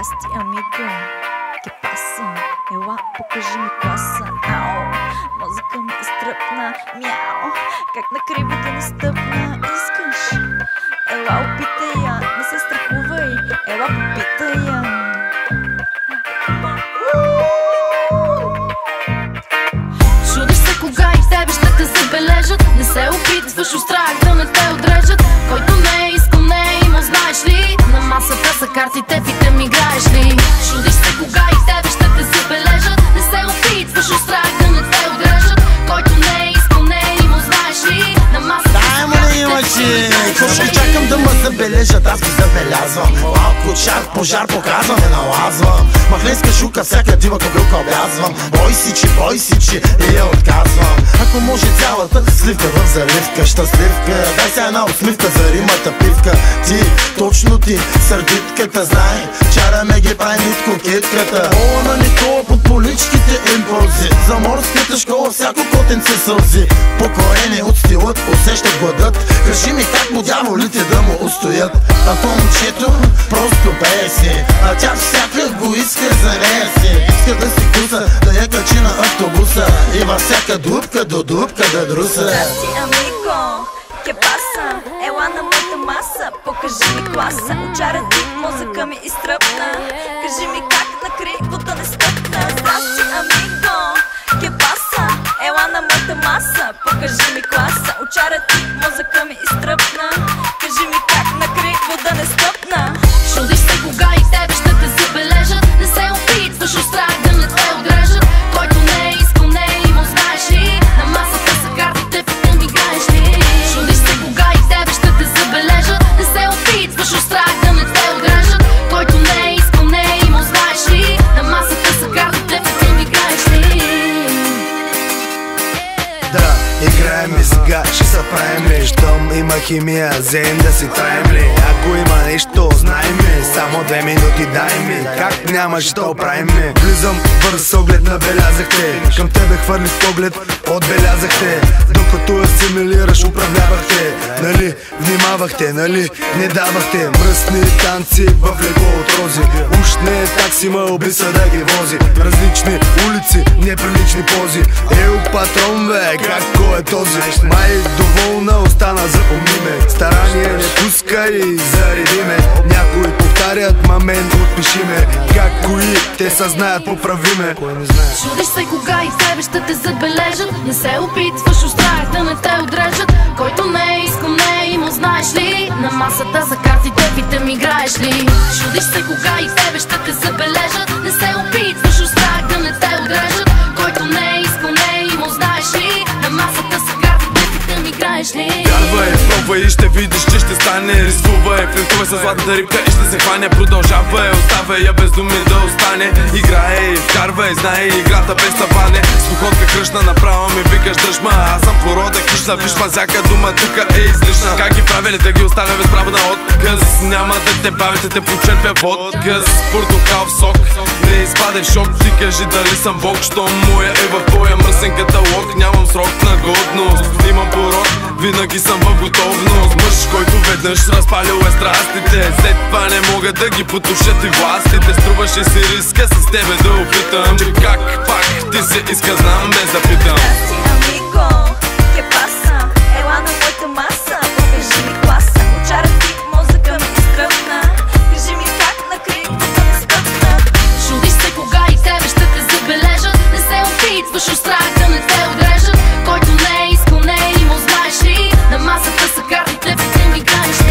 Здрасти, амиго, ке паса? Ела, покажи ми класа. Ау, мозъка ми изтръпна. Мяу, как на криво да не стъпна. Искаш? Ела, опитай я, не се страхувай. Ела, попитай я. Чудиш се кога и тебе ще те забележат. Не се опитваш от страх да не те отрежат. Който не е искал, не е имал, знаеш ли? На масата са картите, питам, играеш ли? Чудиш се кога и тебе ще те забележат. Не се опитваш от страх да не те отрежат. Който не е искал, не е имал, знаеш ли? На масата са картите, Точно чакам да ме забележат, аз ги забелязвам. Малко чар, пожар показвам, не налазвам. Махленска шука, всяка дива кобилка облязвам. Бой си, че и я отказвам. Ако може цялата сливка в заливка, щастливка, дай се една усмивка за римата пивка. Ти, точно ти, сърдитката, знай, чараме ги прави нит кокетката. Ола на Никола под поличките импулси. За морската школа всяко котенце сълзи. Покорени от стилът, усещат гладът. Кажи ми как му дяволите да му устоят. А то момчето просто пее си, а тя всяка го иска за нея си. Иска да си куса, да я качи на автобуса и във всяка дупка до дупка да друса. Здрасти, амиго, ке паса? Ела на моята маса, покажи ми класа. Очара ти, мозъка ми изтръпна. Кажи ми как на криво да не стъпна. Здрасти, амиго, ке паса? Ела на моята маса, покажи ми класа. Очара ти, мозъка ми изтръпна. Кажи ми как на криво да не стъпна. чудиш се кога и тебе ще те забележат. Не се опитваш от страх да не те отрежат. Който не е искал, не е имал, знаеш ли? На масата са картите, питам, играеш ли? Чудиш се кога и тебе ще те забележат. Не се опитваш от страх да не те отрежат. Който не е искал, не е имал, знаеш ли? На масата са картите, питам, играеш ли? Да, играем и сега ще се правим ли? Щом има химия, взем да си траем ли? Ако има нещо, знай ми, само 2 минути дай ми. Как нямаш да оправим ми? Влизам бърз оглед, набелязахте. Към тебе хвърлих поглед, отбелязахте. Докато асимилираш, управлявахте. Нали, внимавахте, нали, не давахте. Мръсни танци в легло от рози. Уж не е такси, ма обиса да ги вози. Различни улици, неприлични пози. Еу, патрон, бе, како е този? Май доволна остана, запомни ме. Старание не пускай, зареди ме. Някои повтарят, ма мен отпиши ме. Как кои, те са знаят, поправи ме. Чудиш се кога и тебе ще те забележат. Не се опитваш от страх да не те отрежат. Който не е искал, не е имал, знаеш ли? На масата за картите, питам, играеш ли? Чудиш се кога и тебе ще те забележат. Не се опитваш от страх да не те отрежат. Който не е искал, не е имал, знаеш ли? На масата са картите, питам, играеш ли? Вярвай, пробвай и ще видиш, че ще стане. Рискувай, флиртувай с златната рибка и ще се хване. Продължавай, оставай я без думи да остане. Играй, вкарвай, знай играта без таване. Слухотка кръшна, направо ми викаш дръжма. Аз съм порода хищна, виж ма всяка дума тука е излишна. Как ги правили да ги оставя без право на отказ? Няма да те бавите, те почерпя в отказ. Портокал в сок, не изпадай в шок. Ти кажи дали съм бог, що моя е в твоя мръсен каталог. Нямам срок на годност, имам порок, винаги съм в готовност. Мъж, който веднъж разпалил е страстите. След това не могат да ги потушат и властите. Струваше си риска с тебе да опитам, че как пак ти се иска, знам без да питам. Здрасти, амиго, ке паса? Ела на моята маса, покажи ми класа. Очара ти, мозъка ми изтръпна. Кажи ми как на криво да не стъпна. Чудиш се кога и тебе ще те забележат. Не се опитваш от страх да не те отрежат. Който не е искал, не е имал, знаеш ли? На масата са картите, питам, играеш ли?